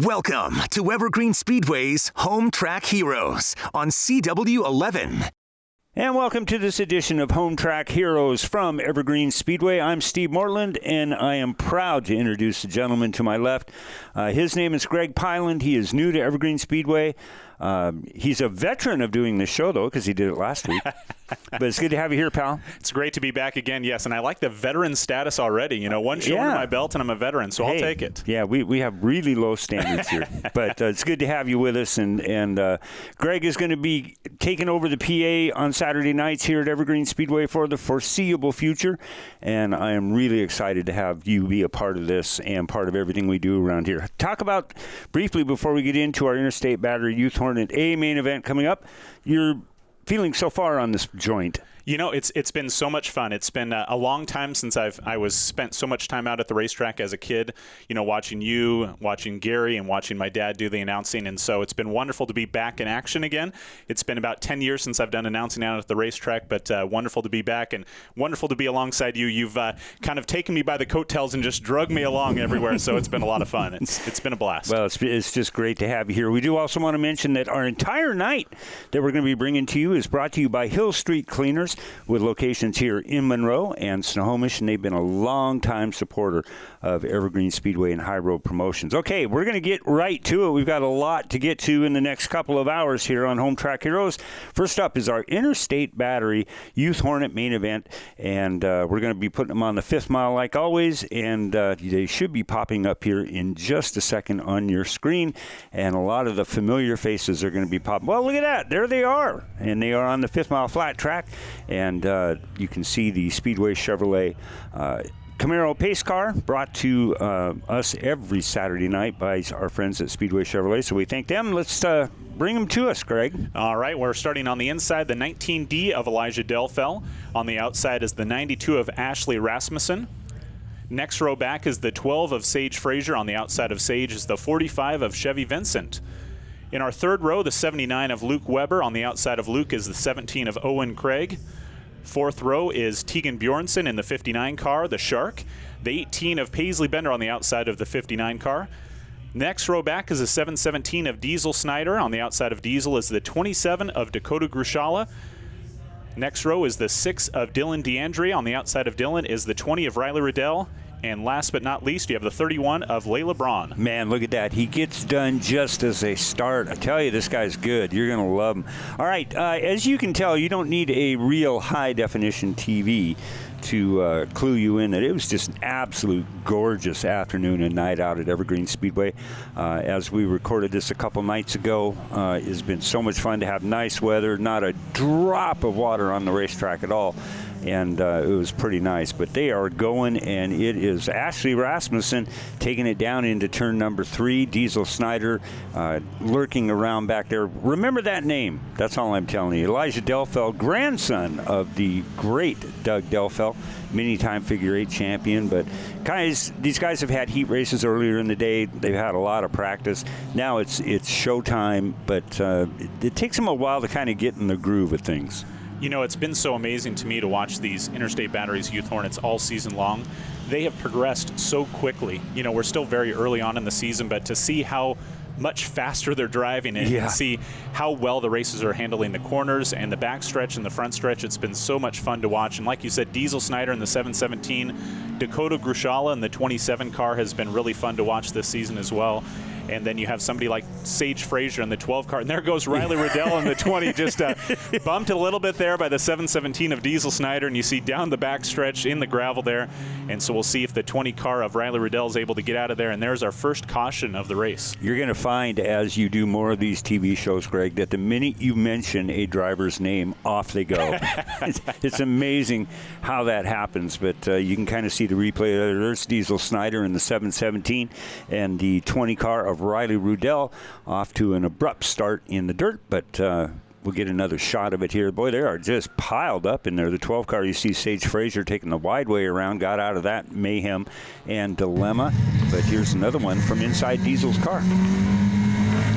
Welcome to Evergreen Speedway's Home Track Heroes on CW11. And welcome to this edition of Home Track Heroes from Evergreen Speedway. I'm Steve Mortland, and I am proud to introduce the gentleman to my left. His name is Greg Pyland. He is new to Evergreen Speedway. He's a veteran of doing this show, though, because he did it last week. But it's good to have you here, pal. It's great to be back again, yes. And I like the veteran status already. You know, one show under my belt, and I'm a veteran, so I'll take it. Yeah, we have really low standards here. But it's good to have you with us. And Greg is going to be taking over the PA on Saturday nights here at Evergreen Speedway for the foreseeable future. And I am really excited to have you be a part of this and part of everything we do around here. Talk about, briefly, before we get into our Interstate Battery Youth Hornet A main event coming up, your feeling so far on this joint. You know, it's been so much fun. It's been a long time since I spent so much time out at the racetrack as a kid, you know, watching you, watching Gary, and watching my dad do the announcing. And so it's been wonderful to be back in action again. It's been about 10 years since I've done announcing out at the racetrack, but wonderful to be back and wonderful to be alongside you. You've kind of taken me by the coattails and just drug me along everywhere, so it's been a lot of fun. It's been a blast. Well, it's just great to have you here. We do also want to mention that our entire night that we're going to be bringing to you is brought to you by Hill Street Cleaners, with locations here in Monroe and Snohomish, and they've been a long-time supporter of Evergreen Speedway and High Road Promotions. Okay, we're going to get right to it. We've got a lot to get to in the next couple of hours here on Home Track Heroes. First up is our Interstate Battery Youth Hornet main event, and we're going to be putting them on the 5th mile like always, and they should be popping up here in just a second on your screen, and a lot of the familiar faces are going to be popping. Well, look at that. There they are, and they are on the 5th mile flat track, and you can see the Speedway Chevrolet Camaro pace car brought to us every Saturday night by our friends at Speedway Chevrolet. So we thank them. Let's bring them to us, Greg. All right, we're starting on the inside, the 19D of Elijah Delfell. On the outside is the 92 of Ashley Rasmussen. Next row back is the 12 of Sage Frazier. On the outside of Sage is the 45 of Chevy Vincent. In our third row, the 79 of Luke Weber. On the outside of Luke is the 17 of Owen Craig. Fourth row is Tegan Bjornson in the 59 car, the Shark. The 18 of Paisley Bender on the outside of the 59 car. Next row back is the 717 of Diesel Snyder. On the outside of Diesel is the 27 of Dakota Grushala. Next row is the 6 of Dylan DeAndre. On the outside of Dylan is the 20 of Riley Riddell. And last but not least, you have the 31 of Layla Braun. Man, look at that. He gets done just as they start. I tell you, this guy's good. You're going to love him. All right, as you can tell, you don't need a real high-definition TV to clue you in that it was just an absolute gorgeous afternoon and night out at Evergreen Speedway. As we recorded this a couple nights ago, it's been so much fun to have nice weather, not a drop of water on the racetrack at all. And it was pretty nice. But they are going, and it is Ashley Rasmussen taking it down into turn number 3. Diesel Snyder lurking around back there. Remember that name. That's all I'm telling you. Elijah Delfell, grandson of the great Doug Delfell, many-time figure 8 champion. But guys, these guys have had heat races earlier in the day. They've had a lot of practice. Now it's showtime, but it takes them a while to kind of get in the groove of things. You know, it's been so amazing to me to watch these Interstate Batteries Youth Hornets all season long. They have progressed so quickly. You know, we're still very early on in the season, but to see how much faster they're driving and see how well the races are handling the corners and the back stretch and the front stretch, it's been so much fun to watch. And like you said, Diesel Snyder in the 717, Dakota Grushala in the 27 car has been really fun to watch this season as well. And then you have somebody like Sage Frazier in the 12 car. And there goes Riley Riddell in the 20. Just bumped a little bit there by the 717 of Diesel Snyder. And you see down the back stretch in the gravel there. And so we'll see if the 20 car of Riley Riddell is able to get out of there. And there's our first caution of the race. You're going to find as you do more of these TV shows, Greg, that the minute you mention a driver's name, off they go. It's amazing how that happens. But you can kind of see the replay. There's Diesel Snyder in the 717 and the 20 car of Riley Riddell off to an abrupt start in the dirt, but we'll get another shot of it here. Boy, they are just piled up in there. The 12 car, you see Sage Frazier taking the wide way around, got out of that mayhem and dilemma. But here's another one from inside Diesel's car.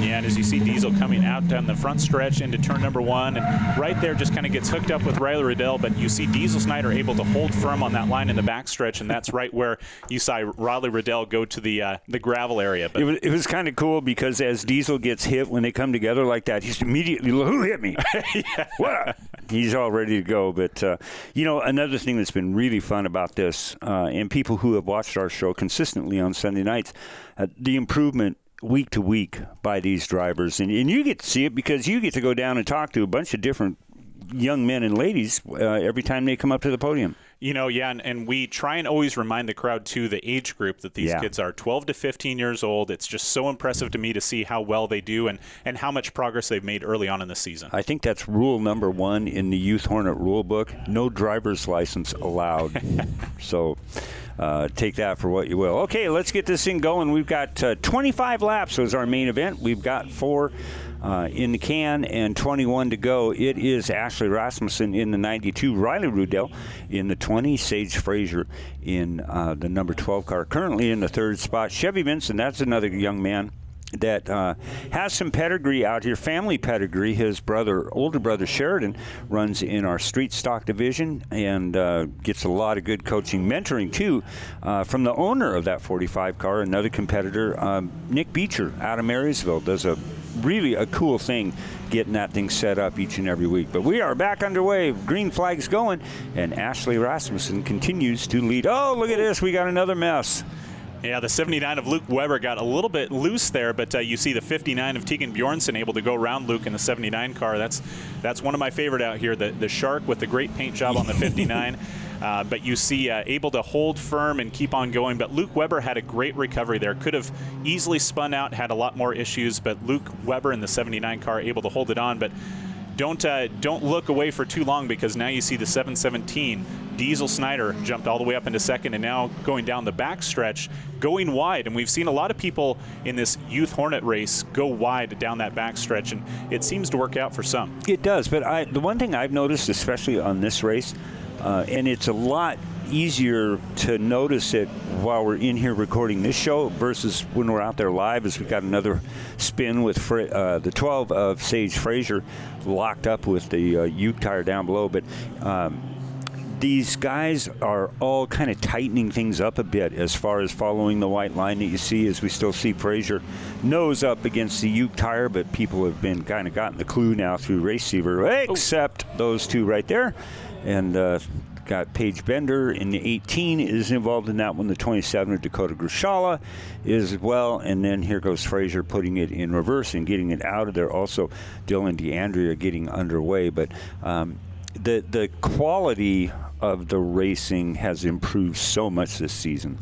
Yeah, and as you see Diesel coming out down the front stretch into turn number 1, and right there just kind of gets hooked up with Riley Riddell, but you see Diesel Snyder able to hold firm on that line in the backstretch, and that's right where you saw Riley Riddell go to the gravel area. But it was kind of cool because as Diesel gets hit when they come together like that, he's immediately, who hit me? yeah. What? He's all ready to go. But, another thing that's been really fun about this, and people who have watched our show consistently on Sunday nights, the improvement week to week by these drivers. And you get to see it because you get to go down and talk to a bunch of different young men and ladies every time they come up to the podium. And we try and always remind the crowd, too, the age group that these kids are 12 to 15 years old. It's just so impressive to me to see how well they do and how much progress they've made early on in the season. I think that's rule number 1 in the Youth Hornet rule book. No driver's license allowed. So take that for what you will. Okay, let's get this thing going. We've got 25 laps as our main event. We've got 4 in the can and 21 to go. It is Ashley Rasmussen in the 92, Riley Riddell in the 20, Sage Frazier in the number 12 car, currently in the 3rd spot. Chevy Vinson, that's another young man that has some pedigree out here, family pedigree. His older brother Sheridan runs in our street stock division and gets a lot of good coaching, mentoring too, from the owner of that 45 car, another competitor, Nick Beecher out of Marysville, does really a cool thing getting that thing set up each and every week. But we are back underway. Green flag's going, and Ashley Rasmussen continues to lead. Oh, look at this. We got another mess. Yeah, the 79 of Luke Weber got a little bit loose there, but you see the 59 of Tegan Bjornson able to go around Luke in the 79 car. That's one of my favorite out here, the Shark with the great paint job on the 59. But you see able to hold firm and keep on going. But Luke Weber had a great recovery there. Could have easily spun out, had a lot more issues. But Luke Weber in the 79 car able to hold it on. But don't look away for too long, because now you see the 717. Diesel Snyder jumped all the way up into 2nd, and now going down the backstretch, going wide. And we've seen a lot of people in this Youth Hornet race go wide down that backstretch, and it seems to work out for some. It does, but the one thing I've noticed, especially on this race, and it's a lot easier to notice it while we're in here recording this show versus when we're out there live, as we've got another spin with the 12 of Sage Frazier locked up with the Uke tire down below. But these guys are all kind of tightening things up a bit as far as following the white line that you see, as we still see Frazier nose up against the Uke tire, but people have been kind of gotten the clue now through Raceiver, except those two right there. And got Paige Bender in the 18 is involved in that one. The 27 of Dakota Grushala is as well. And then here goes Frazier putting it in reverse and getting it out of there. Also, Dylan DeAndrea getting underway. But the quality of the racing has improved so much this season.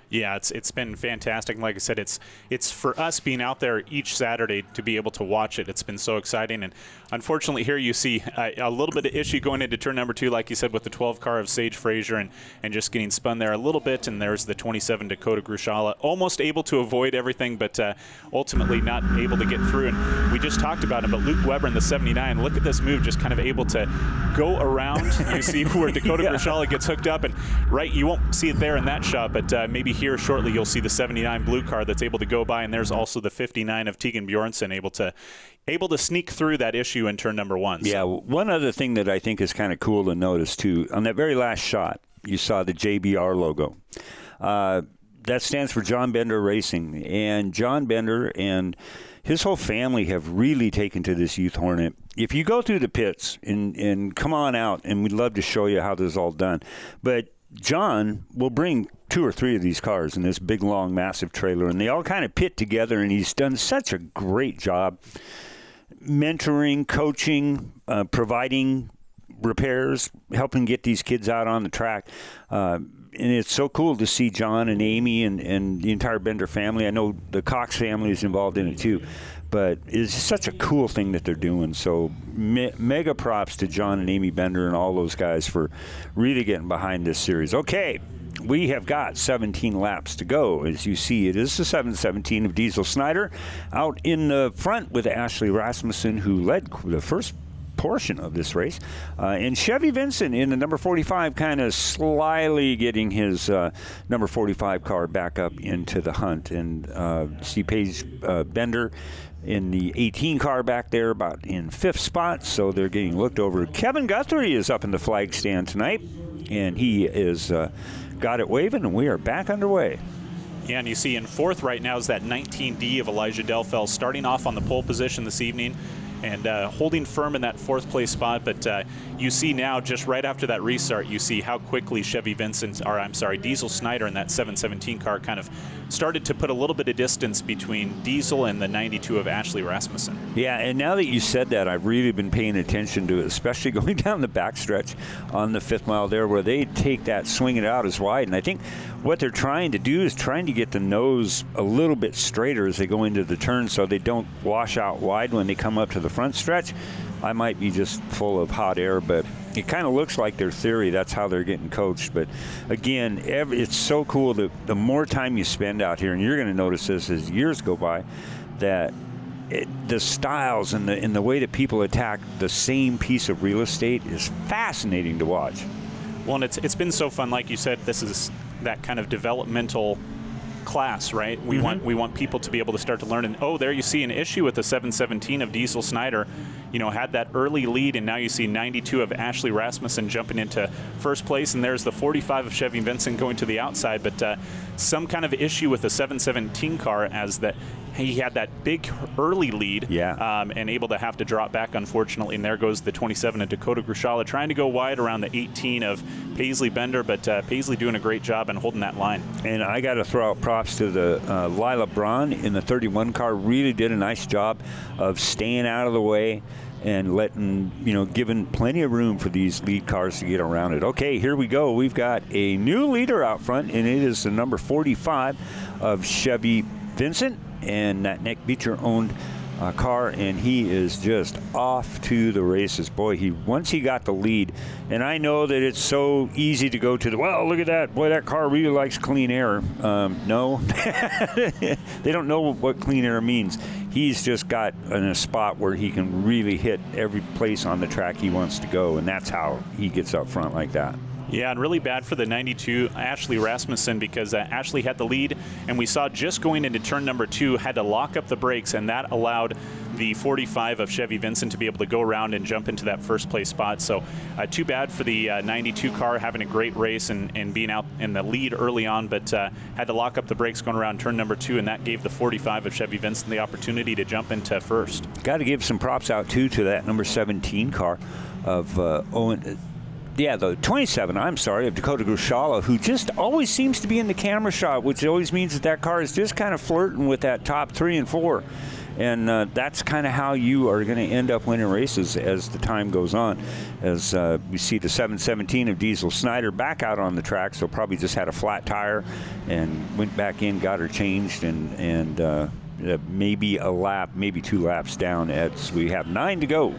Yeah, it's been fantastic. Like I said, it's for us being out there each Saturday to be able to watch it. It's been so exciting. And unfortunately, here you see a little bit of issue going into turn number 2, like you said, with the 12 car of Sage Frazier and just getting spun there a little bit. And there's the 27 Dakota Grushala, almost able to avoid everything, but ultimately not able to get through. And we just talked about him, but Luke Weber in the 79, look at this move, just kind of able to go around. You see where Dakota Grushala gets hooked up, and you won't see it there in that shot, but maybe here shortly you'll see the 79 blue car that's able to go by, and there's also the 59 of Tegan Bjornson able to sneak through that issue in turn number 1. Yeah, one other thing that I think is kind of cool to notice too, on that very last shot, you saw the JBR logo. That stands for John Bender Racing, and John Bender and his whole family have really taken to this Youth Hornet. If you go through the pits and come on out, and we'd love to show you how this is all done, but John will bring 2 or 3 of these cars in this big, long, massive trailer, and they all kind of pit together, and he's done such a great job mentoring, coaching, providing repairs, helping get these kids out on the track. And it's so cool to see John and Amy and the entire Bender family. I know the Cox family is involved in it too. But it's such a cool thing that they're doing. So mega props to John and Amy Bender and all those guys for really getting behind this series. Okay, we have got 17 laps to go. As you see, it is the 717 of Diesel Snyder out in the front with Ashley Rasmussen, who led the first portion of this race. And Chevy Vincent in the number 45 kind of slyly getting his number 45 car back up into the hunt. And see Paige Bender in the 18 car back there about in 5th spot, so they're getting looked over. Kevin Guthrie is up in the flag stand tonight, and he is got it waving, and we are back underway. Yeah, and you see in 4th right now is that 19D of Elijah Delfell, starting off on the pole position this evening and holding firm in that 4th place spot. But you see now, just right after that restart, you see how quickly Diesel Snyder in that 717 car kind of started to put a little bit of distance between Diesel and the 92 of Ashley Rasmussen. Yeah, and now that you said that, I've really been paying attention to it, especially going down the backstretch on the 5th mile there, where they take that, swing it out as wide. And I think what they're trying to do is trying to get the nose a little bit straighter as they go into the turn, so they don't wash out wide when they come up to the front stretch. I might be just full of hot air, but it kind of looks like their theory. That's how they're getting coached. But again, it's so cool that the more time you spend out here, and you're going to notice this as years go by, that the styles and the way that people attack the same piece of real estate is fascinating to watch. Well, and it's been so fun. Like you said, this is that kind of developmental class, right? We want people to be able to start to learn. And there you see an issue with the 717 of Diesel Snyder. Had that early lead, and now you see 92 of Ashley Rasmussen jumping into first place, and there's the 45 of Chevy Vincent going to the outside. But some kind of issue with the 717 car, as that he had that big early lead, and able to have to drop back, unfortunately. And there goes the 27 of Dakota Grushala, trying to go wide around the 18 of Paisley Bender, but Paisley doing a great job and holding that line. And I got to throw out props to the Lila Braun in the 31 car. Really did a nice job of staying out of the way and letting, giving plenty of room for these lead cars to get around it. Okay, here we go. We've got a new leader out front, and it is the number 45 of Chevy Vincent, and that Nick Beecher-owned car, and he is just off to the races. Boy, once he got the lead, and I know that it's so easy to go to look at that. Boy, that car really likes clean air. No, they don't know what clean air means. He's just got in a spot where he can really hit every place on the track he wants to go, and that's how he gets up front like that. Yeah, and really bad for the 92, Ashley Rasmussen, because Ashley had the lead, and we saw just going into turn number 2, had to lock up the brakes, and that allowed the 45 of Chevy Vincent to be able to go around and jump into that first place spot. So too bad for the 92 car, having a great race and being out in the lead early on, but had to lock up the brakes going around turn number 2, and that gave the 45 of Chevy Vincent the opportunity to jump into first. Got to give some props out, too, to that number 17 car of Owen. Yeah, the 27, of Dakota Grushala, who just always seems to be in the camera shot, which always means that car is just kind of flirting with that top 3 and 4. And that's kind of how you are going to end up winning races as the time goes on. As we see the 717 of Diesel Snyder back out on the track, so probably just had a flat tire and went back in, got her changed, and maybe a lap, maybe 2 laps down as we have 9 to go.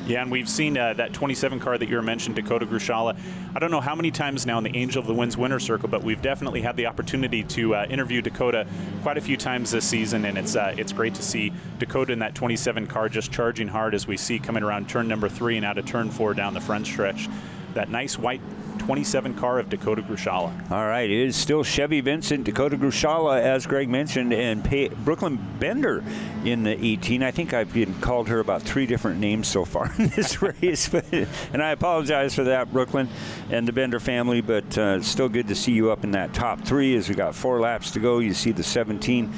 Yeah, and we've seen that 27 car that you mentioned, Dakota Grushala. I don't know how many times now in the Angel of the Winds winner circle, but we've definitely had the opportunity to interview Dakota quite a few times this season, and it's great to see Dakota in that 27 car just charging hard, as we see coming around turn number 3 and out of turn 4 down the front stretch. That nice white 27 car of Dakota Grushala. All right, it is still Chevy Vincent, Dakota Grushala, as Greg mentioned, and Brooklyn Bender in the 18. I think I've been called her about 3 different names so far in this race, and I apologize for that, Brooklyn and the Bender family, but it's still good to see you up in that top 3 as we got 4 laps to go. You see the 17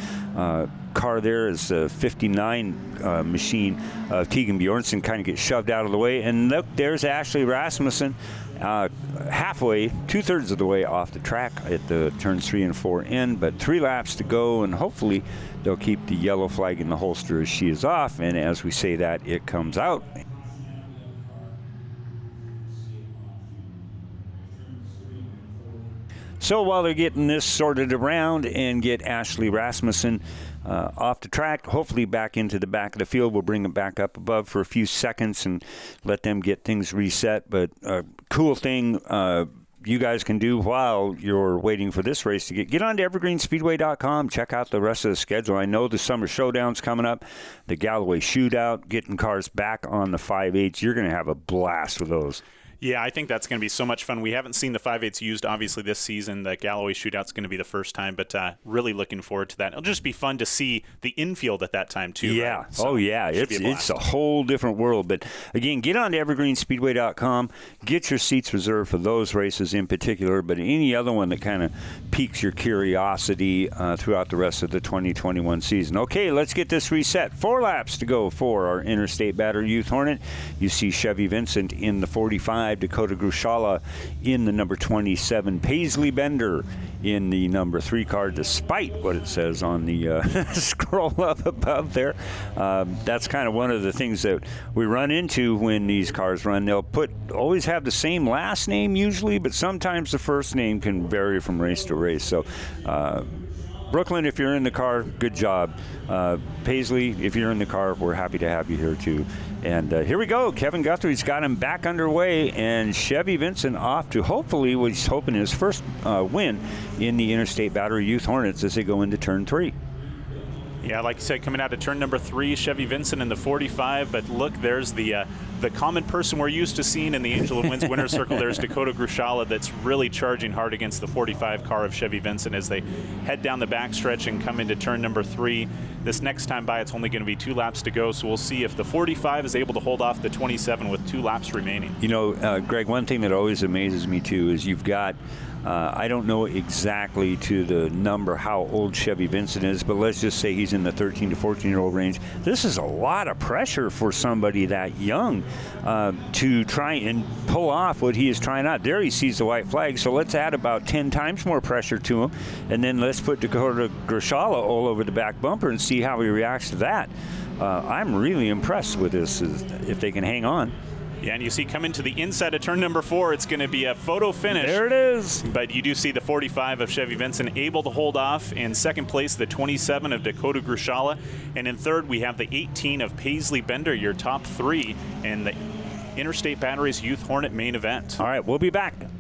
car there is the 59 machine of Tegan Bjornson kind of gets shoved out of the way, and look, there's Ashley Rasmussen halfway, 2/3 of the way off the track at the turns 3 and 4 end, but 3 laps to go, and hopefully they'll keep the yellow flag in the holster as she is off, and as we say that, it comes out. So while they're getting this sorted around and get Ashley Rasmussen off the track, hopefully back into the back of the field, we'll bring them back up above for a few seconds and let them get things reset. But cool thing, you guys can do while you're waiting for this race to get on to evergreenspeedway.com. Check out the rest of the schedule. I know the Summer Showdown's coming up, the Galloway Shootout, getting cars back on the 5.8s. You're going to have a blast with those. Yeah, I think that's going to be so much fun. We haven't seen the 5.8s used, obviously, this season. The Galloway Shootout's going to be the first time, but really looking forward to that. It'll just be fun to see the infield at that time, too. Yeah. Right? So It's a whole different world. But, again, get on to evergreenspeedway.com. Get your seats reserved for those races in particular, but any other one that kind of piques your curiosity throughout the rest of the 2021 season. Okay, let's get this reset. 4 laps to go for our Interstate Battery Youth Hornet. You see Chevy Vincent in the 45. Dakota Grushala in the number 27, Paisley Bender in the number 3 car, despite what it says on the scroll up above there. That's kind of one of the things that we run into when these cars run. They'll always have the same last name usually, but sometimes the first name can vary from race to race. So Brooklyn, if you're in the car, good job. Paisley, if you're in the car, we're happy to have you here too. And here we go. Kevin Guthrie's got him back underway, and Chevy Vincent off to hopefully what he's hoping his first win in the Interstate Battery Youth Hornets as they go into turn 3. Yeah, like you said, coming out of turn number 3, Chevy Vincent in the 45. But look, there's the common person we're used to seeing in the Angel of Winds winner's circle. There's Dakota Grushala that's really charging hard against the 45 car of Chevy Vincent as they head down the backstretch and come into turn number 3. This next time by, it's only going to be 2 laps to go, so we'll see if the 45 is able to hold off the 27 with 2 laps remaining. You know, Greg, one thing that always amazes me, too, is you've got I don't know exactly to the number how old Chevy Vincent is, but let's just say he's in the 13 to 14-year-old range. This is a lot of pressure for somebody that young to try and pull off what he is trying out. There he sees the white flag, so let's add about 10 times more pressure to him, and then let's put Dakota Grushala all over the back bumper and see how he reacts to that. I'm really impressed with this, if they can hang on. Yeah, and you see coming to the inside of turn number 4, it's going to be a photo finish. There it is. But you do see the 45 of Chevy Vincent able to hold off. In second place, the 27 of Dakota Grushala. And in third, we have the 18 of Paisley Bender, your top 3 in the Interstate Batteries Youth Hornet main event. All right, we'll be back.